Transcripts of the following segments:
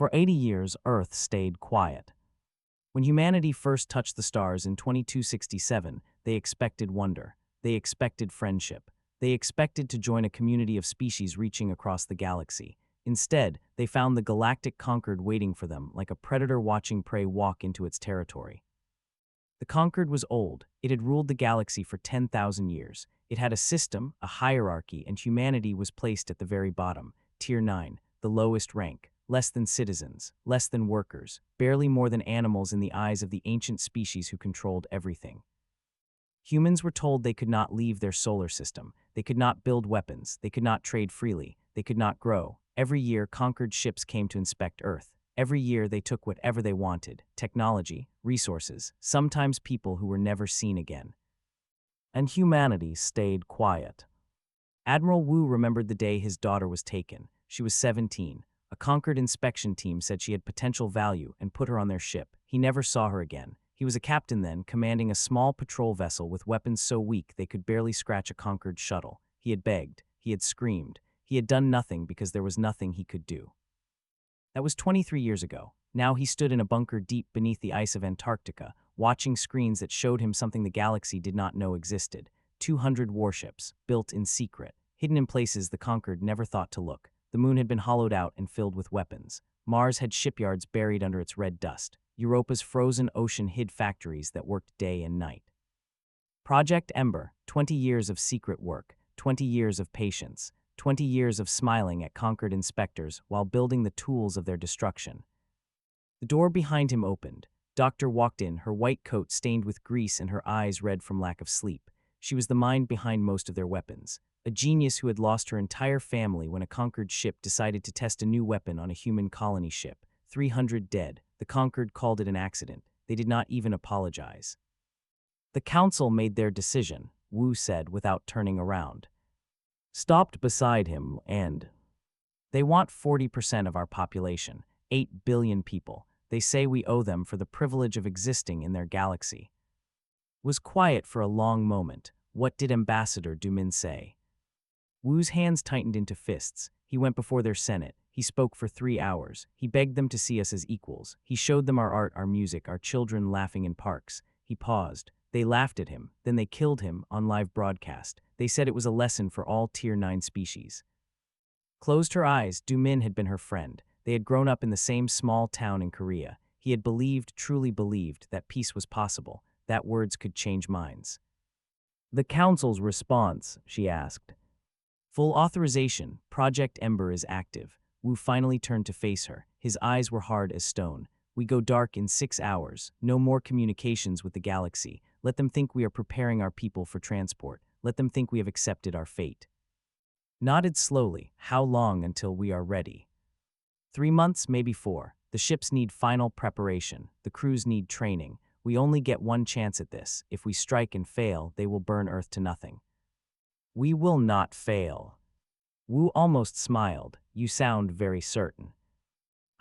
For 80 years, Earth stayed quiet. When humanity first touched the stars in 2267, they expected wonder. They expected friendship. They expected to join a community of species reaching across the galaxy. Instead, they found the galactic Concord waiting for them like a predator watching prey walk into its territory. The Concord was old. It had ruled the galaxy for 10,000 years. It had a system, a hierarchy, and humanity was placed at the very bottom, Tier 9, the lowest rank, less than citizens, less than workers, barely more than animals in the eyes of the ancient species who controlled everything. Humans were told they could not leave their solar system. They could not build weapons. They could not trade freely. They could not grow. Every year, Concord ships came to inspect Earth. Every year, they took whatever they wanted: technology, resources, sometimes people who were never seen again. And humanity stayed quiet. Admiral Wu remembered the day his daughter was taken. She was 17. A Concord inspection team said she had potential value and put her on their ship. He never saw her again. He was a captain then, commanding a small patrol vessel with weapons so weak they could barely scratch a Concord shuttle. He had begged. He had screamed. He had done nothing because there was nothing he could do. That was 23 years ago. Now he stood in a bunker deep beneath the ice of Antarctica, watching screens that showed him something the galaxy did not know existed: 200 warships, built in secret, hidden in places the Concord never thought to look. The moon had been hollowed out and filled with weapons. Mars had shipyards buried under its red dust. Europa's frozen ocean hid factories that worked day and night. Project Ember, 20 years of secret work, 20 years of patience, 20 years of smiling at Concord inspectors while building the tools of their destruction. The door behind him opened. Doctor walked in, her white coat stained with grease and her eyes red from lack of sleep. She was the mind behind most of their weapons, a genius who had lost her entire family when a Concord ship decided to test a new weapon on a human colony ship. 300 dead. The Concord called it an accident. They did not even apologize. The council made their decision, Wu said without turning around. Stopped beside him and... They want 40% of our population, 8 billion people. They say we owe them for the privilege of existing in their galaxy. Was quiet for a long moment. What did Ambassador Dumin say? Wu's hands tightened into fists. He went before their Senate. He spoke for 3 hours. He begged them to see us as equals. He showed them our art, our music, our children laughing in parks. He paused. They laughed at him. Then they killed him on live broadcast. They said it was a lesson for all Tier 9 species. Closed her eyes. Dumin had been her friend. They had grown up in the same small town in Korea. He had believed, truly believed, that peace was possible, that words could change minds. The council's response, she asked. Full authorization. Project Ember is active. Wu finally turned to face her. His eyes were hard as stone. We go dark in 6 hours. No more communications with the galaxy. Let them think we are preparing our people for transport. Let them think we have accepted our fate. Nodded slowly. How long until we are ready? 3 months, maybe 4. The ships need final preparation. The crews need training. We only get one chance at this. If we strike and fail, they will burn Earth to nothing. We will not fail. Wu almost smiled. You sound very certain.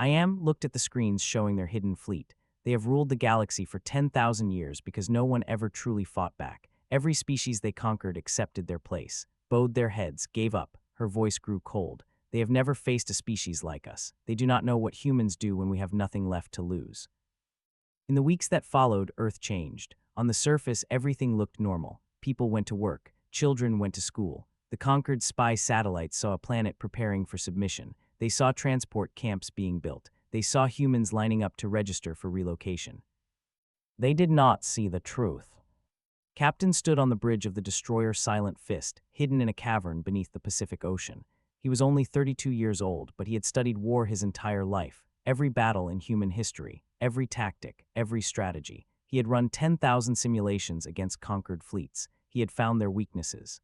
I am. Looked at the screens showing their hidden fleet. They have ruled the galaxy for 10,000 years because no one ever truly fought back. Every species they conquered accepted their place, bowed their heads, gave up. Her voice grew cold. They have never faced a species like us. They do not know what humans do when we have nothing left to lose. In the weeks that followed, Earth changed. On the surface, everything looked normal. People went to work. Children went to school. The conquered spy satellites saw a planet preparing for submission. They saw transport camps being built. They saw humans lining up to register for relocation. They did not see the truth. Captain stood on the bridge of the destroyer Silent Fist, hidden in a cavern beneath the Pacific Ocean. He was only 32 years old, but he had studied war his entire life. Every battle in human history, every tactic, every strategy. He had run 10,000 simulations against conquered fleets. He had found their weaknesses.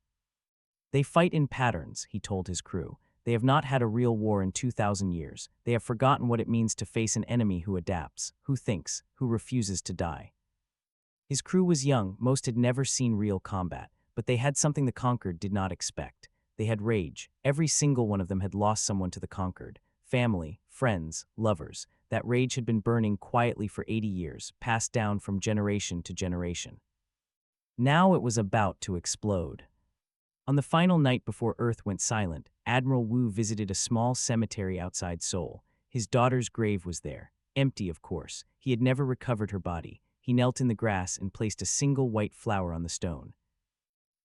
They fight in patterns, he told his crew. They have not had a real war in 2,000 years. They have forgotten what it means to face an enemy who adapts, who thinks, who refuses to die. His crew was young, most had never seen real combat, but they had something the conquered did not expect. They had rage. Every single one of them had lost someone to the conquered. Family, friends, lovers. That rage had been burning quietly for 80 years, passed down from generation to generation. Now it was about to explode. On the final night before Earth went silent, Admiral Wu visited a small cemetery outside Seoul. His daughter's grave was there, empty of course. He had never recovered her body. He knelt in the grass and placed a single white flower on the stone.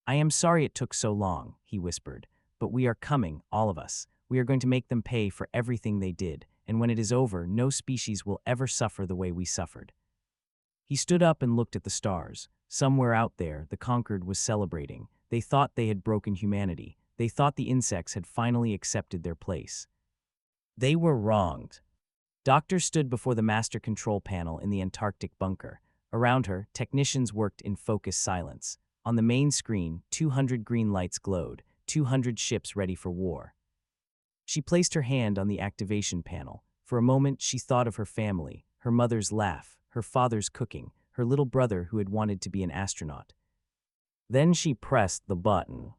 "I am sorry it took so long," he whispered, "but we are coming, all of us. We are going to make them pay for everything they did, and when it is over, no species will ever suffer the way we suffered." He stood up and looked at the stars. Somewhere out there, the conquered was celebrating. They thought they had broken humanity. They thought the insects had finally accepted their place. They were wronged. Doctor stood before the master control panel in the Antarctic bunker. Around her, technicians worked in focused silence. On the main screen, 200 green lights glowed, 200 ships ready for war. She placed her hand on the activation panel. For a moment, she thought of her family, her mother's laugh, her father's cooking, her little brother who had wanted to be an astronaut. Then she pressed the button.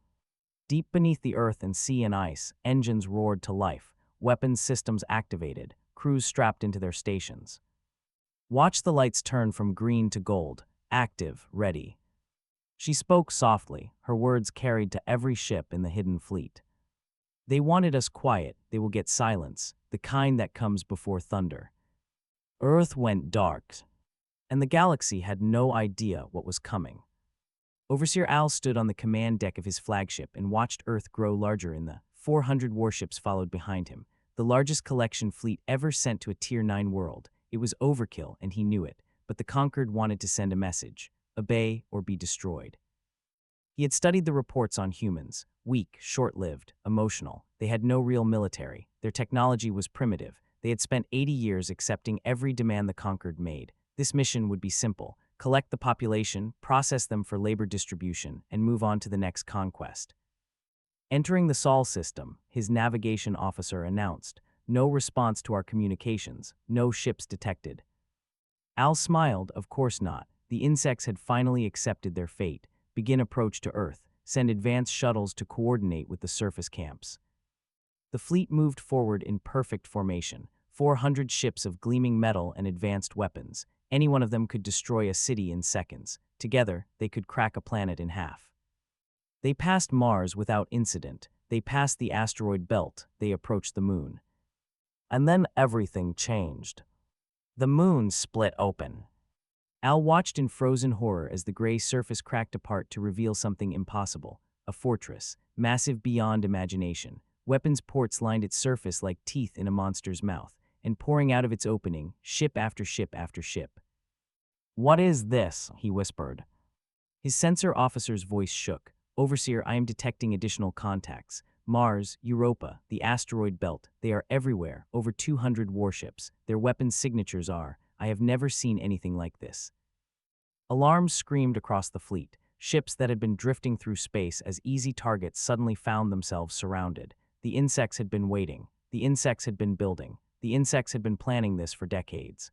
Deep beneath the earth and sea and ice, engines roared to life, weapons systems activated, crews strapped into their stations. Watch the lights turn from green to gold, active, ready. She spoke softly, her words carried to every ship in the hidden fleet. "They wanted us quiet, they will get silence, the kind that comes before thunder." Earth went dark, and the galaxy had no idea what was coming. Overseer Al stood on the command deck of his flagship and watched Earth grow larger in the 400 warships followed behind him, the largest collection fleet ever sent to a Tier 9 world. It was overkill, and he knew it, but the conquered wanted to send a message: obey or be destroyed. He had studied the reports on humans, weak, short-lived, emotional. They had no real military. Their technology was primitive. They had spent 80 years accepting every demand the conquered made. This mission would be simple: collect the population, process them for labor distribution, and move on to the next conquest. Entering the Sol system, his navigation officer announced, "No response to our communications, no ships detected." Al smiled, of course not. The insects had finally accepted their fate. Begin approach to Earth, send advanced shuttles to coordinate with the surface camps. The fleet moved forward in perfect formation, 400 ships of gleaming metal and advanced weapons. Any one of them could destroy a city in seconds. Together, they could crack a planet in half. They passed Mars without incident. They passed the asteroid belt. They approached the moon. And then everything changed. The moon split open. Al watched in frozen horror as the gray surface cracked apart to reveal something impossible: a fortress, massive beyond imagination. Weapons ports lined its surface like teeth in a monster's mouth, and pouring out of its opening, ship after ship after ship. "What is this?" he whispered. His sensor officer's voice shook. "Overseer, I am detecting additional contacts. Mars, Europa, the asteroid belt, they are everywhere, over 200 warships. Their weapons signatures are, I have never seen anything like this." Alarms screamed across the fleet. Ships that had been drifting through space as easy targets suddenly found themselves surrounded. The insects had been waiting. The insects had been building. The insects had been planning this for decades.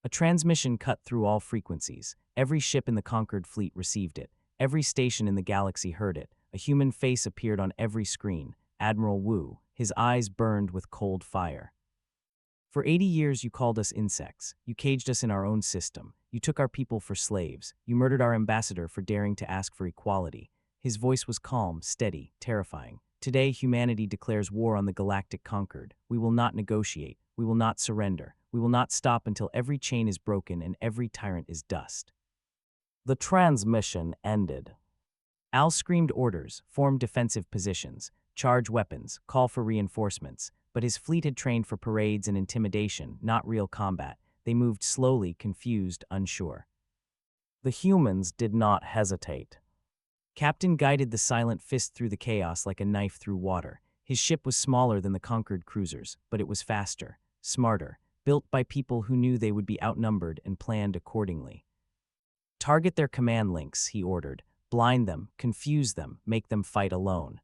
A transmission cut through all frequencies. Every ship in the conquered fleet received it. Every station in the galaxy heard it. A human face appeared on every screen. Admiral Wu. His eyes burned with cold fire. "For 80 years you called us insects. You caged us in our own system. You took our people for slaves. You murdered our ambassador for daring to ask for equality." His voice was calm, steady, terrifying. "Today humanity declares war on the galactic conquered. We will not negotiate. We will not surrender. We will not stop until every chain is broken and every tyrant is dust." The transmission ended. Al screamed orders, formed defensive positions, charge weapons, call for reinforcements, but his fleet had trained for parades and intimidation, not real combat. They moved slowly, confused, unsure. The humans did not hesitate. Captain guided the silent fist through the chaos like a knife through water. His ship was smaller than the conquered cruisers, but it was faster, smarter, built by people who knew they would be outnumbered and planned accordingly. "Target their command links," he ordered. "Blind them, confuse them, make them fight alone."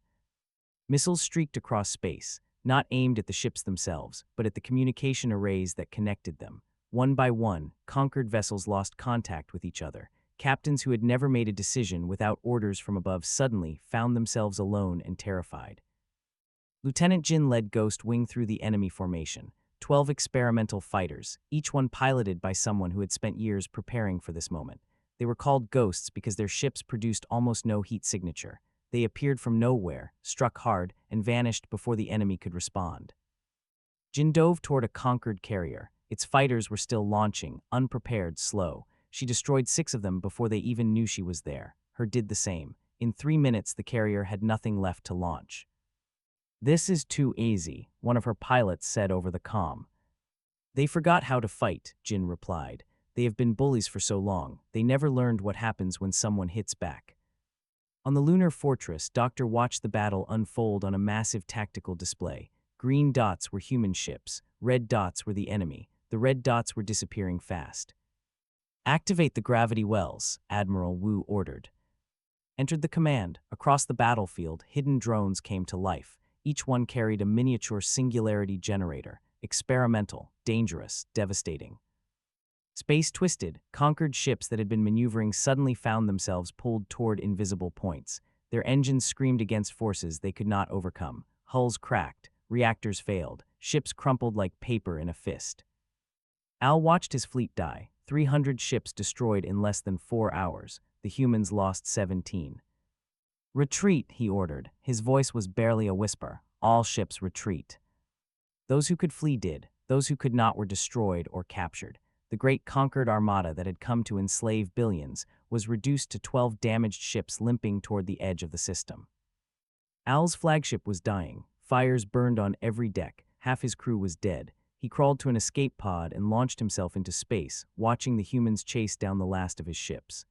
Missiles streaked across space, not aimed at the ships themselves, but at the communication arrays that connected them. One by one, conquered vessels lost contact with each other. Captains who had never made a decision without orders from above suddenly found themselves alone and terrified. Lieutenant Jin led Ghost Wing through the enemy formation. 12 experimental fighters, each one piloted by someone who had spent years preparing for this moment. They were called ghosts because their ships produced almost no heat signature. They appeared from nowhere, struck hard, and vanished before the enemy could respond. Jin dove toward a conquered carrier. Its fighters were still launching, unprepared, slow. She destroyed 6 of them before they even knew she was there. Her did the same. In 3 minutes, the carrier had nothing left to launch. "This is too easy," one of her pilots said over the comm. "They forgot how to fight," Jin replied. "They have been bullies for so long, they never learned what happens when someone hits back." On the lunar fortress, Doctor watched the battle unfold on a massive tactical display. Green dots were human ships, red dots were the enemy. The red dots were disappearing fast. "Activate the gravity wells," Admiral Wu ordered. Entered the command. Across the battlefield, hidden drones came to life. Each one carried a miniature singularity generator. Experimental, dangerous, devastating. Space twisted. Conquered ships that had been maneuvering suddenly found themselves pulled toward invisible points. Their engines screamed against forces they could not overcome. Hulls cracked. Reactors failed. Ships crumpled like paper in a fist. Al watched his fleet die. 300 ships destroyed in less than 4 hours. The humans lost 17. "Retreat," he ordered. His voice was barely a whisper. "All ships retreat." Those who could flee did. Those who could not were destroyed or captured. The great conquered armada that had come to enslave billions was reduced to 12 damaged ships limping toward the edge of the system. Al's flagship was dying. Fires burned on every deck. Half his crew was dead. He crawled to an escape pod and launched himself into space, watching the humans chase down the last of his ships.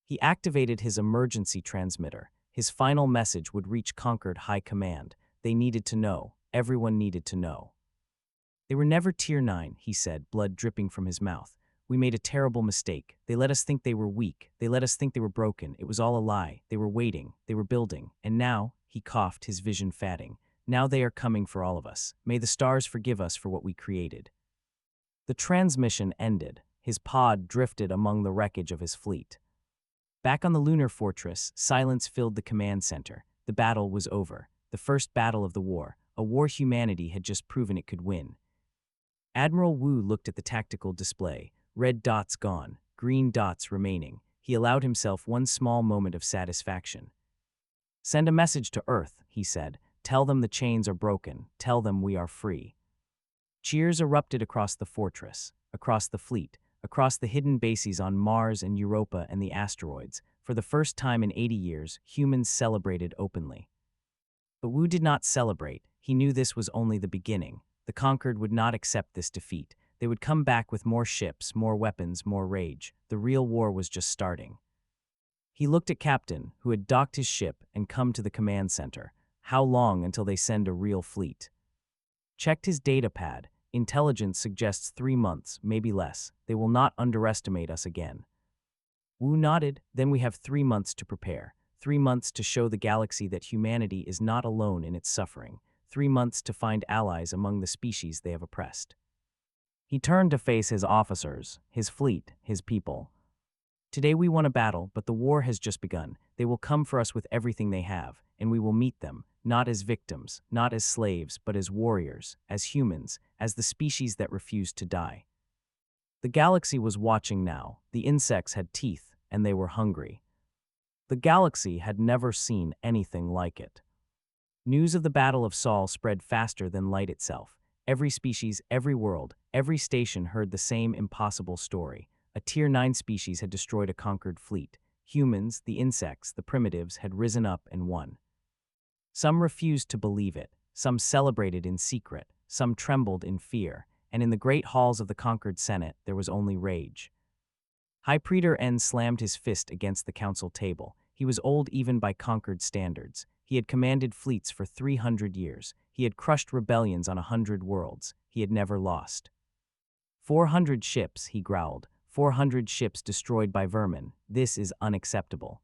He activated his emergency transmitter. His final message would reach Conquered High Command. They needed to know. Everyone needed to know. "They were never Tier 9, he said, blood dripping from his mouth. "We made a terrible mistake. They let us think they were weak. They let us think they were broken. It was all a lie. They were waiting. They were building. And now," he coughed, his vision fading, "now they are coming for all of us. May the stars forgive us for what we created." The transmission ended. His pod drifted among the wreckage of his fleet. Back on the lunar fortress, silence filled the command center. The battle was over. The first battle of the war, a war humanity had just proven it could win. Admiral Wu looked at the tactical display. Red dots gone, green dots remaining. He allowed himself one small moment of satisfaction. "Send a message to Earth," he said. "Tell them the chains are broken. Tell them we are free." Cheers erupted across the fortress, across the fleet, across the hidden bases on Mars and Europa and the asteroids. For the first time in 80 years, humans celebrated openly. But Wu did not celebrate. He knew this was only the beginning. The conquered would not accept this defeat. They would come back with more ships, more weapons, more rage. The real war was just starting. He looked at Captain, who had docked his ship and come to the command center. How long until they send a real fleet? Checked his data pad. Intelligence suggests 3 months, maybe less. They will not underestimate us again. Wu nodded. Then we have 3 months to prepare. 3 months to show the galaxy that humanity is not alone in its suffering. 3 months to find allies among the species they have oppressed. He turned to face his officers, his fleet, his people. "Today we won a battle, but the war has just begun. They will come for us with everything they have, and we will meet them, not as victims, not as slaves, but as warriors, as humans, as the species that refused to die." The galaxy was watching now. The insects had teeth, and they were hungry. The galaxy had never seen anything like it. News of the Battle of Sol spread faster than light itself. Every species, every world, every station heard the same impossible story. A Tier 9 species had destroyed a conquered fleet. Humans, the insects, the primitives had risen up and won. Some refused to believe it. Some celebrated in secret. Some trembled in fear. And in the great halls of the conquered Senate, there was only rage. High Praetor N slammed his fist against the council table. He was old even by conquered standards. He had commanded fleets for 300 years. He had crushed rebellions on 100 worlds. He had never lost. 400 ships, he growled. 400 ships destroyed by vermin. This is unacceptable.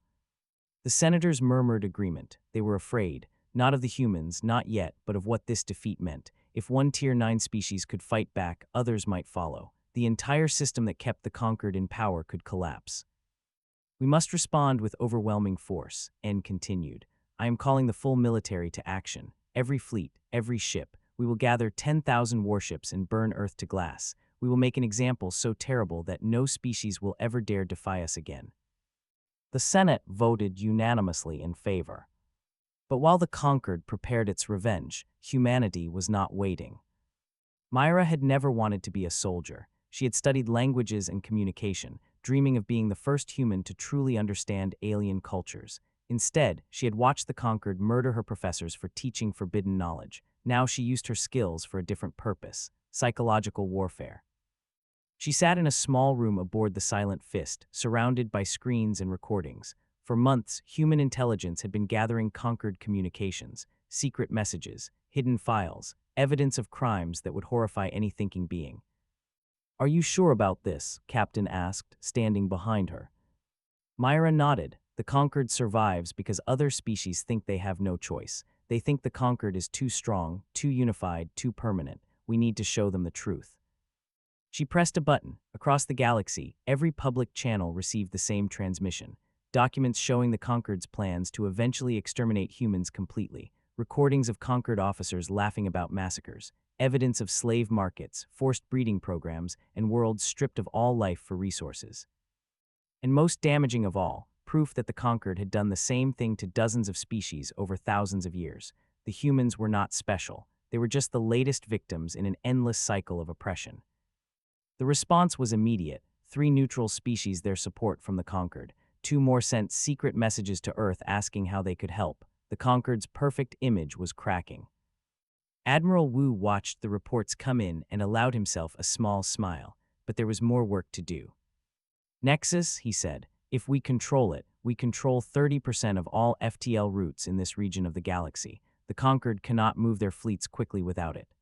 The senators murmured agreement. They were afraid, not of the humans, not yet, but of what this defeat meant. If one Tier 9 species could fight back, others might follow. The entire system that kept the conquered in power could collapse. "We must respond with overwhelming force," N continued. "I am calling the full military to action. Every fleet, every ship. We will gather 10,000 warships and burn Earth to glass. We will make an example so terrible that no species will ever dare defy us again." The Senate voted unanimously in favor. But while the conquered prepared its revenge, humanity was not waiting. Myra had never wanted to be a soldier. She had studied languages and communication, dreaming of being the first human to truly understand alien cultures. Instead, she had watched the Conquered murder her professors for teaching forbidden knowledge. Now she used her skills for a different purpose: psychological warfare. She sat in a small room aboard the Silent Fist, surrounded by screens and recordings. For months, human intelligence had been gathering Conquered communications, secret messages, hidden files, evidence of crimes that would horrify any thinking being. "Are you sure about this?" Captain asked, standing behind her. Myra nodded. "The Conquered survives because other species think they have no choice. They think the Conquered is too strong, too unified, too permanent. We need to show them the truth." She pressed a button. Across the galaxy, every public channel received the same transmission. Documents showing the Conquered's plans to eventually exterminate humans completely. Recordings of Conquered officers laughing about massacres. Evidence of slave markets, forced breeding programs, and worlds stripped of all life for resources. And most damaging of all, proof that the Conquered had done the same thing to dozens of species over thousands of years. The humans were not special. They were just the latest victims in an endless cycle of oppression. The response was immediate. 3 neutral species their support from the Conquered. 2 more sent secret messages to Earth asking how they could help. The Conquered's perfect image was cracking. Admiral Wu watched the reports come in and allowed himself a small smile, but there was more work to do. "Nexus," he said, "if we control it, we control 30% of all FTL routes in this region of the galaxy. The Conquered cannot move their fleets quickly without it."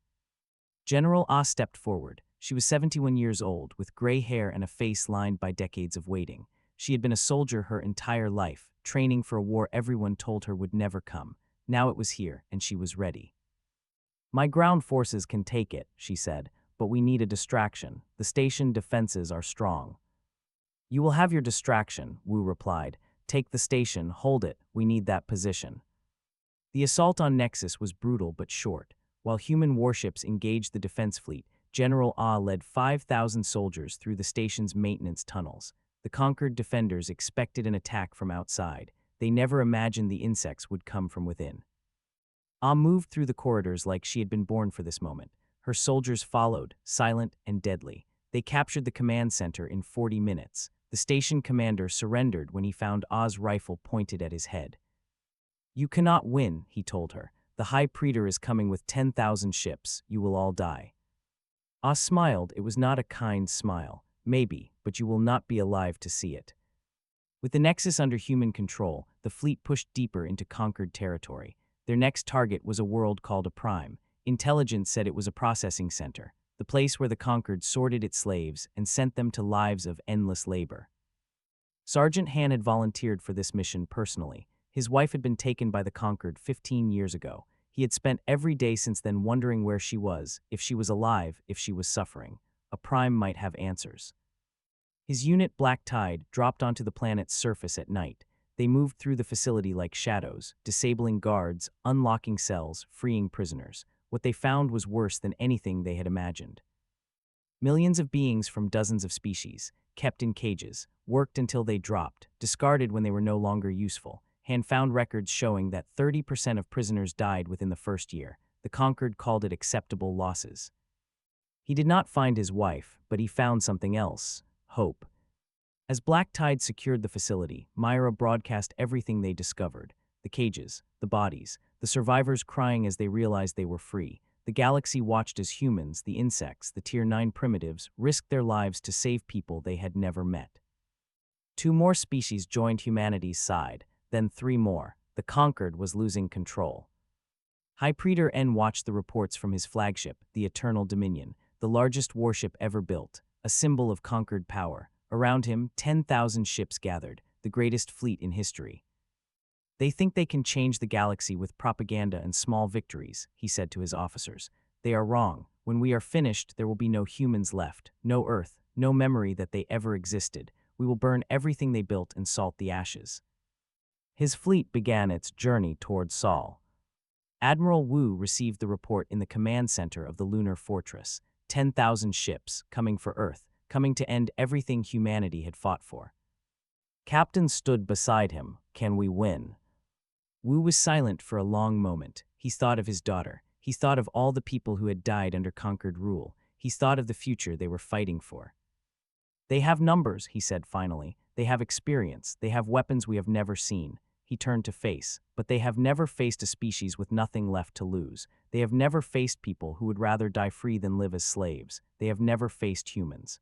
General Ah stepped forward. She was 71 years old, with gray hair and a face lined by decades of waiting. She had been a soldier her entire life, training for a war everyone told her would never come. Now it was here, and she was ready. "My ground forces can take it," she said, "but we need a distraction. The station defenses are strong." "You will have your distraction," Wu replied. "Take the station, hold it, we need that position." The assault on Nexus was brutal but short. While human warships engaged the defense fleet, General Ah led 5,000 soldiers through the station's maintenance tunnels. The Conquered defenders expected an attack from outside. They never imagined the insects would come from within. Ah moved through the corridors like she had been born for this moment. Her soldiers followed, silent and deadly. They captured the command center in 40 minutes. The station commander surrendered when he found Ah's rifle pointed at his head. "You cannot win," he told her. "The High Praetor is coming with 10,000 ships. You will all die." Ah smiled. It was not a kind smile. "Maybe, but you will not be alive to see it." With the Nexus under human control, the fleet pushed deeper into Conquered territory. Their next target was a world called a prime. Intelligence said it was a processing center, the place where the Conquered sorted its slaves and sent them to lives of endless labor. Sergeant Han had volunteered for this mission personally. His wife had been taken by the Conquered 15 years ago. He had spent every day since then wondering where she was, if she was alive, if she was suffering. A prime might have answers. His unit, Black Tide, dropped onto the planet's surface at night. They moved through the facility like shadows, disabling guards, unlocking cells, freeing prisoners. What they found was worse than anything they had imagined. Millions of beings from dozens of species, kept in cages, worked until they dropped, discarded when they were no longer useful. Han found records showing that 30% of prisoners died within the first year. The Conquered called it acceptable losses. He did not find his wife, but he found something else: hope. As Black Tide secured the facility, Myra broadcast everything they discovered: the cages, the bodies, the survivors crying as they realized they were free. The galaxy watched as humans, the insects, the Tier 9 primitives, risked their lives to save people they had never met. 2 more species joined humanity's side, then 3 more. The Conquered was losing control. High Praetor N watched the reports from his flagship, the Eternal Dominion, the largest warship ever built, a symbol of Conquered power. Around him, 10,000 ships gathered, the greatest fleet in history. "They think they can change the galaxy with propaganda and small victories," he said to his officers. "They are wrong. When we are finished, there will be no humans left, no Earth, no memory that they ever existed. We will burn everything they built and salt the ashes." His fleet began its journey toward Sol. Admiral Wu received the report in the command center of the lunar fortress. 10,000 ships, coming for Earth, coming to end everything humanity had fought for. Captain stood beside him. "Can we win?" Wu was silent for a long moment. He thought of his daughter. He He thought of all the people who had died under conquered rule. He thought of the future they were fighting for. They have numbers, he said finally. They have experience. They have weapons we have never seen. He turned to face, but they have never faced a species with nothing left to lose. They have never faced people who would rather die free than live as slaves. They have never faced humans.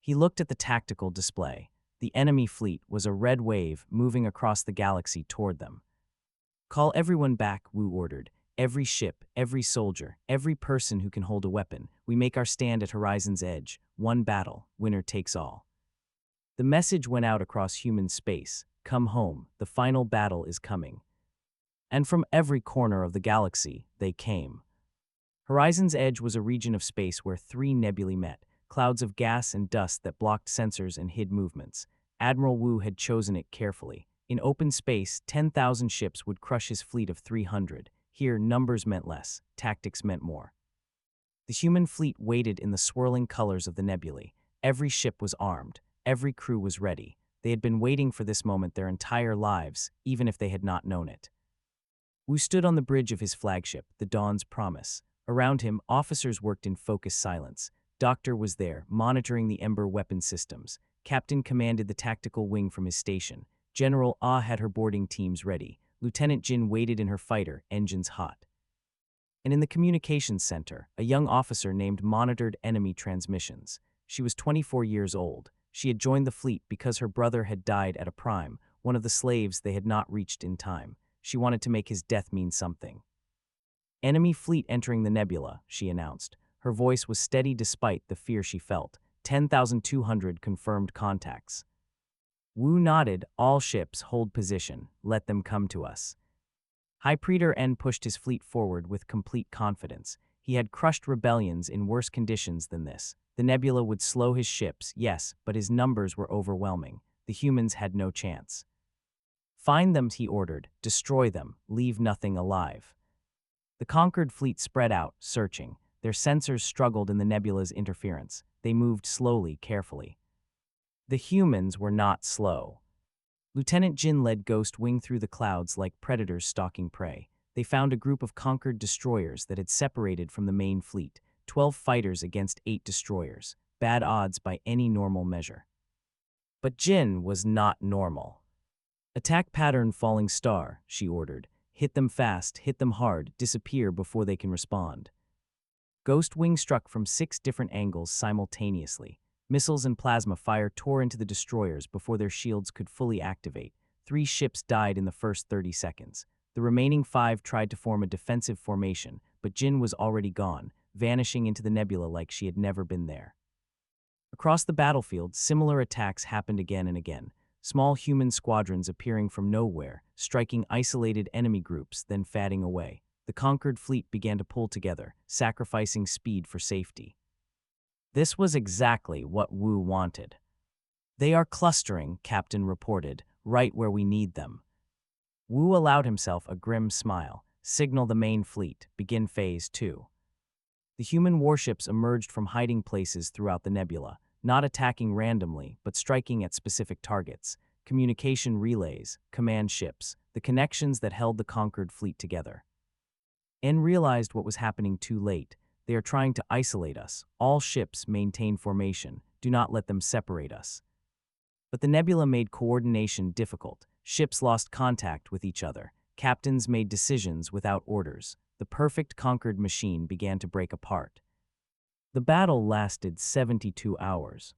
He looked at the tactical display. The enemy fleet was a red wave moving across the galaxy toward them. Call everyone back, Wu ordered. Every ship, every soldier, every person who can hold a weapon. We make our stand at horizon's edge. One battle, winner takes all. The message went out across human space. Come home, the final battle is coming. And from every corner of the galaxy, they came. Horizon's edge was a region of space where three nebulae met, clouds of gas and dust that blocked sensors and hid movements. Admiral Wu had chosen it carefully. In open space, 10,000 ships would crush his fleet of 300. Here, numbers meant less, tactics meant more. The human fleet waited in the swirling colors of the nebulae. Every ship was armed. Every crew was ready. They had been waiting for this moment their entire lives, even if they had not known it. Wu stood on the bridge of his flagship, the Dawn's Promise. Around him, officers worked in focused silence. Doctor was there, monitoring the Ember weapon systems. Captain commanded the tactical wing from his station. General Ah had her boarding teams ready. Lieutenant Jin waited in her fighter, engines hot. And in the communications center, a young officer named monitored enemy transmissions. She was 24 years old. She had joined the fleet because her brother had died at a prime, one of the slaves they had not reached in time. She wanted to make his death mean something. Enemy fleet entering the nebula, she announced. Her voice was steady despite the fear she felt. 10,200 confirmed contacts. Wu nodded. All ships hold position. Let them come to us. High Praetor N pushed his fleet forward with complete confidence. He had crushed rebellions in worse conditions than this. The nebula would slow his ships, yes, but his numbers were overwhelming. The humans had no chance. Find them, he ordered. Destroy them. Leave nothing alive. The conquered fleet spread out, searching. Their sensors struggled in the nebula's interference. They moved slowly, carefully. The humans were not slow. Lieutenant Jin led Ghost Wing through the clouds like predators stalking prey. They found a group of conquered destroyers that had separated from the main fleet. 12 fighters against 8 destroyers. Bad odds by any normal measure. But Jin was not normal. Attack pattern falling star, she ordered. Hit them fast, hit them hard, disappear before they can respond. Ghost Wing struck from 6 different angles simultaneously. Missiles and plasma fire tore into the destroyers before their shields could fully activate. 3 ships died in the first 30 seconds. The remaining 5 tried to form a defensive formation, but Jin was already gone, vanishing into the nebula like she had never been there. Across the battlefield, similar attacks happened again and again. Small human squadrons appearing from nowhere, striking isolated enemy groups, then fading away. The conquered fleet began to pull together, sacrificing speed for safety. This was exactly what Wu wanted. They are clustering, Captain reported, right where we need them. Wu allowed himself a grim smile. Signal the main fleet. Begin Phase 2. The human warships emerged from hiding places throughout the nebula, not attacking randomly, but striking at specific targets. Communication relays, command ships, the connections that held the conquered fleet together. En realized what was happening too late. They are trying to isolate us. All ships maintain formation. Do not let them separate us. But the nebula made coordination difficult. Ships lost contact with each other. Captains made decisions without orders. The perfect conquered machine began to break apart. The battle lasted 72 hours.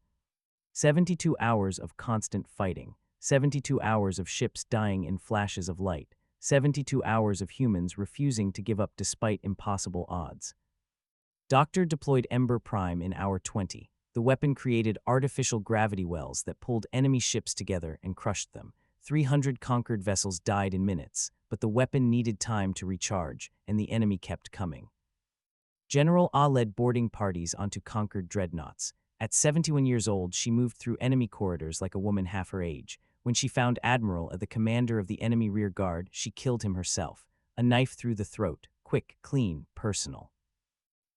72 hours of constant fighting. 72 hours of ships dying in flashes of light. 72 hours of humans refusing to give up despite impossible odds. Doctor deployed Ember Prime in hour 20. The weapon created artificial gravity wells that pulled enemy ships together and crushed them. 300 conquered vessels died in minutes, but the weapon needed time to recharge, and the enemy kept coming. General Ah led boarding parties onto conquered dreadnoughts. At 71 years old, she moved through enemy corridors like a woman half her age. When she found Admiral as the commander of the enemy rear guard, she killed him herself. A knife through the throat. Quick, clean, personal.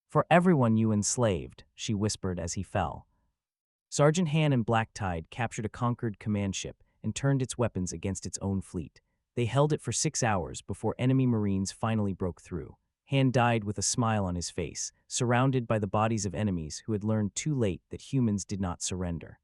For everyone you enslaved, she whispered as he fell. Sergeant Han and Black Tide captured a conquered command ship and turned its weapons against its own fleet. They held it for 6 hours before enemy Marines finally broke through. Han died with a smile on his face, surrounded by the bodies of enemies who had learned too late that humans did not surrender.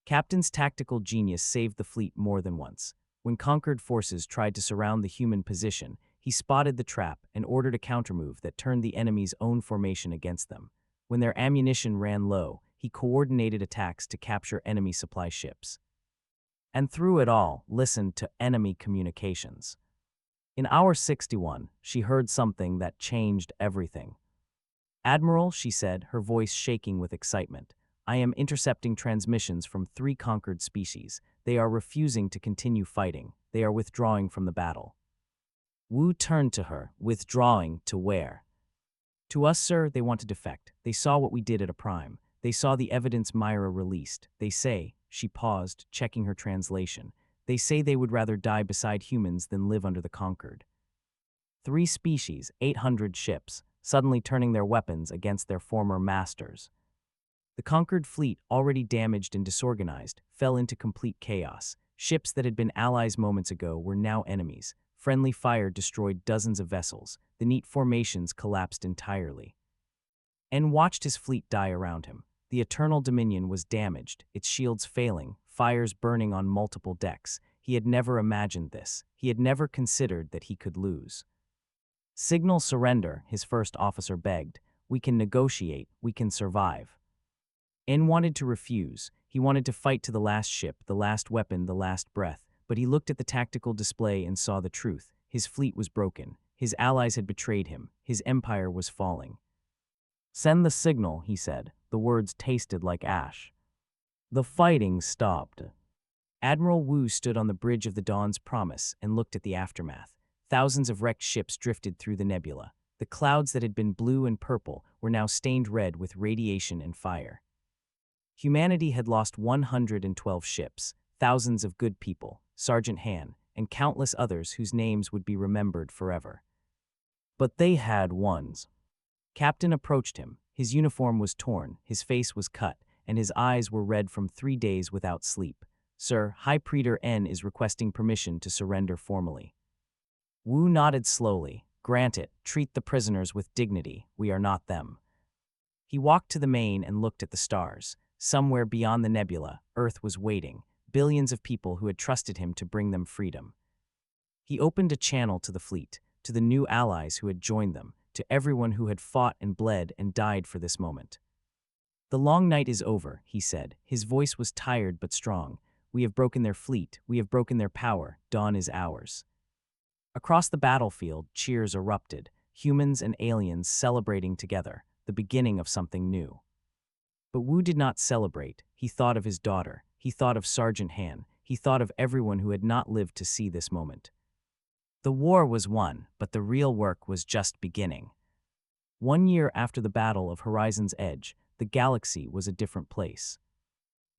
Captain's tactical genius saved the fleet more than once. When conquered forces tried to surround the human position, he spotted the trap and ordered a countermove that turned the enemy's own formation against them. When their ammunition ran low, he coordinated attacks to capture enemy supply ships. And through it all, listened to enemy communications. In hour 61, she heard something that changed everything. "Admiral," she said, her voice shaking with excitement, "I am intercepting transmissions from 3 conquered species. They are refusing to continue fighting. They are withdrawing from the battle." Wu turned to her. "Withdrawing to where?" "To us, sir. They want to defect. They saw what we did at a prime. They saw the evidence Myra released. They say," she paused, checking her translation, "they say they would rather die beside humans than live under the conquered." 3 species, 800 ships, suddenly turning their weapons against their former masters. The conquered fleet, already damaged and disorganized, fell into complete chaos. Ships that had been allies moments ago were now enemies. Friendly fire destroyed dozens of vessels. The neat formations collapsed entirely. En watched his fleet die around him. The Eternal Dominion was damaged, its shields failing, fires burning on multiple decks. He had never imagined this. He had never considered that he could lose. "Signal surrender," his first officer begged. "We can negotiate, we can survive." En wanted to refuse. He wanted to fight to the last ship, the last weapon, the last breath. But he looked at the tactical display and saw the truth. His fleet was broken. His allies had betrayed him. His empire was falling. "Send the signal," he said. The words tasted like ash. The fighting stopped. Admiral Wu stood on the bridge of the Dawn's Promise and looked at the aftermath. Thousands of wrecked ships drifted through the nebula. The clouds that had been blue and purple were now stained red with radiation and fire. Humanity had lost 112 ships, thousands of good people, Sergeant Han, and countless others whose names would be remembered forever. But they had ones. Captain approached him. His uniform was torn, his face was cut, and his eyes were red from 3 days without sleep. "Sir, High Praetor N is requesting permission to surrender formally." Wu nodded slowly. "Grant it. Treat the prisoners with dignity. We are not them." He walked to the main and looked at the stars. Somewhere beyond the nebula, Earth was waiting, billions of people who had trusted him to bring them freedom. He opened a channel to the fleet, to the new allies who had joined them, to everyone who had fought and bled and died for this moment. "The long night is over," he said. His voice was tired but strong. "We have broken their fleet. We have broken their power. Dawn is ours." Across the battlefield, cheers erupted, humans and aliens celebrating together, the beginning of something new. But Wu did not celebrate. He thought of his daughter. He thought of Sergeant Han. He thought of everyone who had not lived to see this moment. The war was won, but the real work was just beginning. 1 year after the Battle of Horizon's Edge, the galaxy was a different place.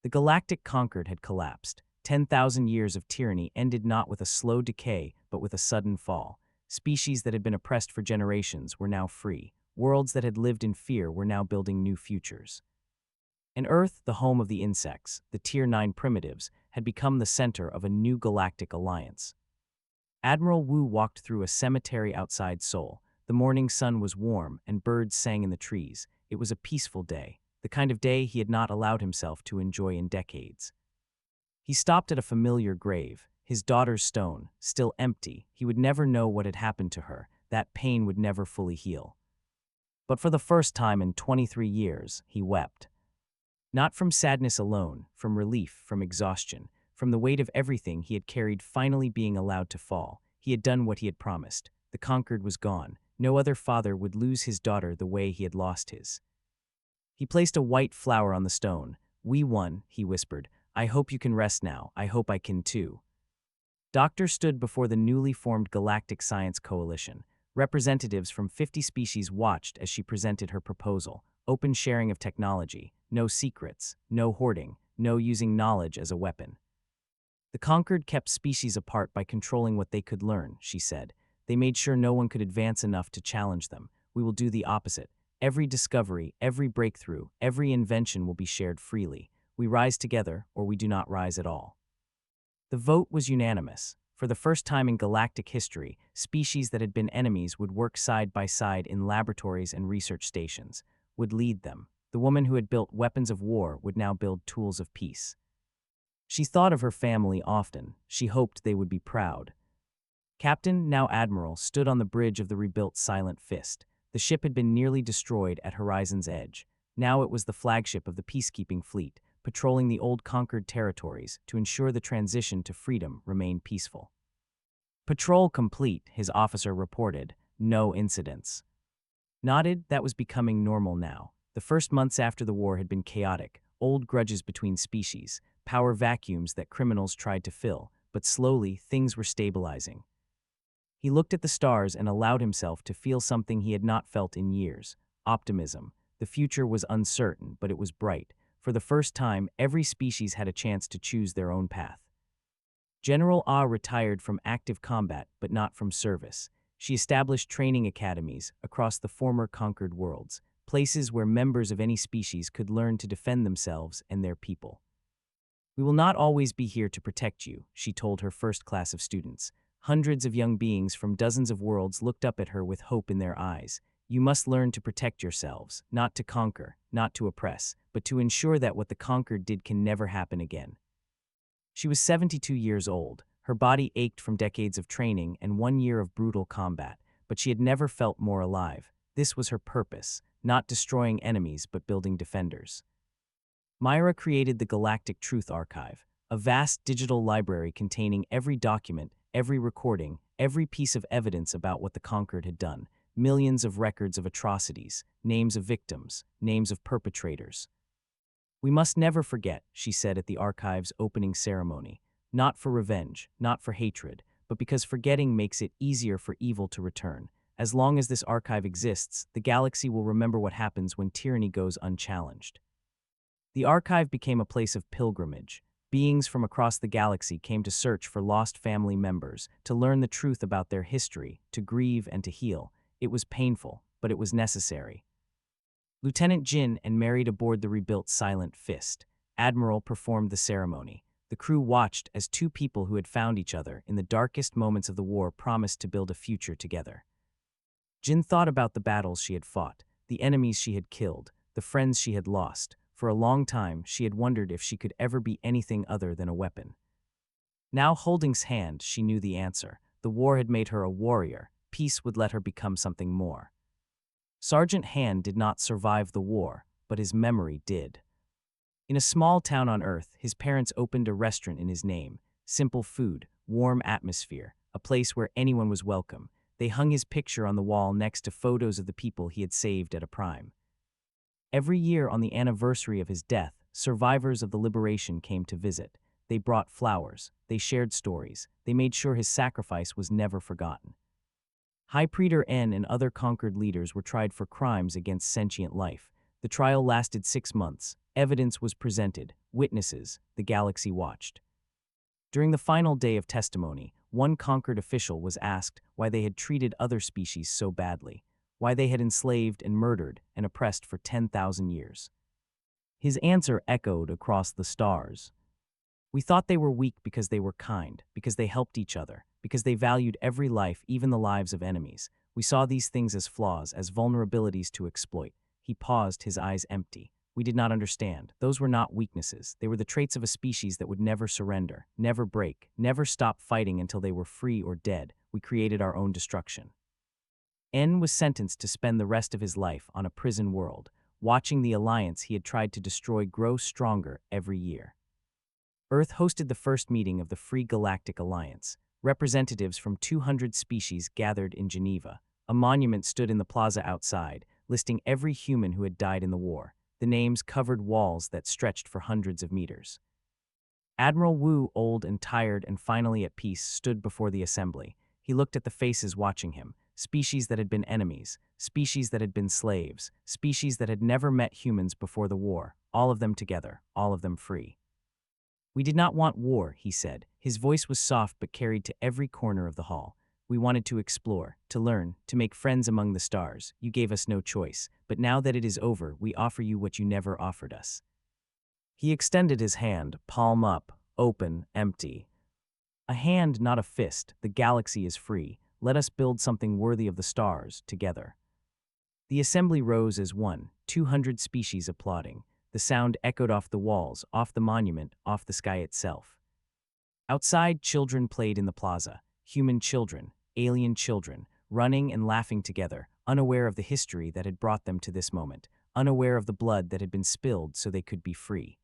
The galactic conquered had collapsed. 10,000 years of tyranny ended not with a slow decay, but with a sudden fall. Species that had been oppressed for generations were now free. Worlds that had lived in fear were now building new futures. And Earth, the home of the insects, the Tier 9 primitives, had become the center of a new galactic alliance. Admiral Wu walked through a cemetery outside Seoul. The morning sun was warm, and birds sang in the trees. It was a peaceful day, the kind of day he had not allowed himself to enjoy in decades. He stopped at a familiar grave, his daughter's stone, still empty. He would never know what had happened to her. That pain would never fully heal. But for the first time in 23 years, he wept. Not from sadness alone, from relief, from exhaustion, from the weight of everything he had carried finally being allowed to fall. He had done what he had promised. The conquered was gone. No other father would lose his daughter the way he had lost his. He placed a white flower on the stone. "We won," he whispered. "I hope you can rest now. I hope I can too." Doctor stood before the newly formed Galactic Science Coalition. Representatives from 50 species watched as she presented her proposal. Open sharing of technology, no secrets, no hoarding, no using knowledge as a weapon. "The conquered kept species apart by controlling what they could learn," she said. "They made sure no one could advance enough to challenge them. We will do the opposite. Every discovery, every breakthrough, every invention will be shared freely. We rise together, or we do not rise at all." The vote was unanimous. For the first time in galactic history, species that had been enemies would work side by side in laboratories and research stations, would lead them. The woman who had built weapons of war would now build tools of peace. She thought of her family often. She hoped they would be proud. Captain, now Admiral, stood on the bridge of the rebuilt Silent Fist. The ship had been nearly destroyed at horizon's edge. Now it was the flagship of the peacekeeping fleet, patrolling the old conquered territories to ensure the transition to freedom remained peaceful. Patrol complete, his officer reported. No incidents. Nodded, that was becoming normal now. The first months after the war had been chaotic, old grudges between species, power vacuums that criminals tried to fill, but slowly things were stabilizing. He looked at the stars and allowed himself to feel something he had not felt in years: optimism. The future was uncertain, but it was bright. For the first time, every species had a chance to choose their own path. General Ah retired from active combat, but not from service. She established training academies across the former conquered worlds, places where members of any species could learn to defend themselves and their people. "We will not always be here to protect you," she told her first class of students. Hundreds of young beings from dozens of worlds looked up at her with hope in their eyes. "You must learn to protect yourselves, not to conquer, not to oppress, but to ensure that what the conquered did can never happen again." She was 72 years old. Her body ached from decades of training and 1 year of brutal combat, but she had never felt more alive. This was her purpose, not destroying enemies but building defenders. Myra created the Galactic Truth Archive, a vast digital library containing every document, every recording, every piece of evidence about what the conquered had done. Millions of records of atrocities, names of victims, names of perpetrators. "We must never forget," she said at the archive's opening ceremony. "Not for revenge, not for hatred, but because forgetting makes it easier for evil to return. As long as this archive exists, the galaxy will remember what happens when tyranny goes unchallenged." The archive became a place of pilgrimage. Beings from across the galaxy came to search for lost family members, to learn the truth about their history, to grieve and to heal. It was painful, but it was necessary. Lieutenant Jin and married aboard the rebuilt Silent Fist. Admiral performed the ceremony. The crew watched as two people who had found each other in the darkest moments of the war promised to build a future together. Jin thought about the battles she had fought, the enemies she had killed, the friends she had lost. For a long time, she had wondered if she could ever be anything other than a weapon. Now, holding his hand, she knew the answer. The war had made her a warrior. Peace would let her become something more. Sergeant Han did not survive the war, but his memory did. In a small town on Earth, his parents opened a restaurant in his name. Simple food, warm atmosphere, a place where anyone was welcome. They hung his picture on the wall next to photos of the people he had saved at a prime. Every year on the anniversary of his death, survivors of the liberation came to visit. They brought flowers, they shared stories, they made sure his sacrifice was never forgotten. High Praetor N and other conquered leaders were tried for crimes against sentient life. The trial lasted 6 months. Evidence was presented, witnesses, the galaxy watched. During the final day of testimony, one conquered official was asked why they had treated other species so badly, why they had enslaved and murdered and oppressed for 10,000 years. His answer echoed across the stars. "We thought they were weak because they were kind, because they helped each other, because they valued every life, even the lives of enemies. We saw these things as flaws, as vulnerabilities to exploit." He paused, his eyes empty. "We did not understand. Those were not weaknesses. They were the traits of a species that would never surrender, never break, never stop fighting until they were free or dead. We created our own destruction." N was sentenced to spend the rest of his life on a prison world, watching the alliance he had tried to destroy grow stronger every year. Earth hosted the first meeting of the Free Galactic Alliance. Representatives from 200 species gathered in Geneva. A monument stood in the plaza outside, listing every human who had died in the war. The names covered walls that stretched for hundreds of meters. Admiral Wu, old and tired and finally at peace, stood before the assembly. He looked at the faces watching him. Species that had been enemies, species that had been slaves, species that had never met humans before the war, all of them together, all of them free. "We did not want war," he said. His voice was soft but carried to every corner of the hall. "We wanted to explore, to learn, to make friends among the stars. You gave us no choice, but now that it is over, we offer you what you never offered us." He extended his hand, palm up, open, empty. A hand, not a fist. The galaxy is free. Let us build something worthy of the stars, together. The assembly rose as one, 200 species applauding. The sound echoed off the walls, off the monument, off the sky itself. Outside, children played in the plaza. Human children, alien children, running and laughing together, unaware of the history that had brought them to this moment, unaware of the blood that had been spilled so they could be free.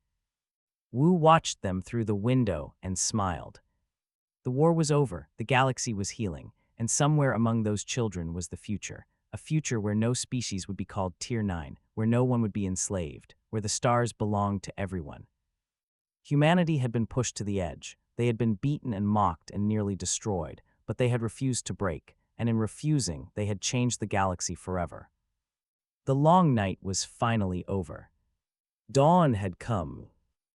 Wu watched them through the window and smiled. The war was over, the galaxy was healing, and somewhere among those children was the future. A future where no species would be called Tier 9, where no one would be enslaved, where the stars belonged to everyone. Humanity had been pushed to the edge. They had been beaten and mocked and nearly destroyed, but they had refused to break, and in refusing, they had changed the galaxy forever. The long night was finally over. Dawn had come,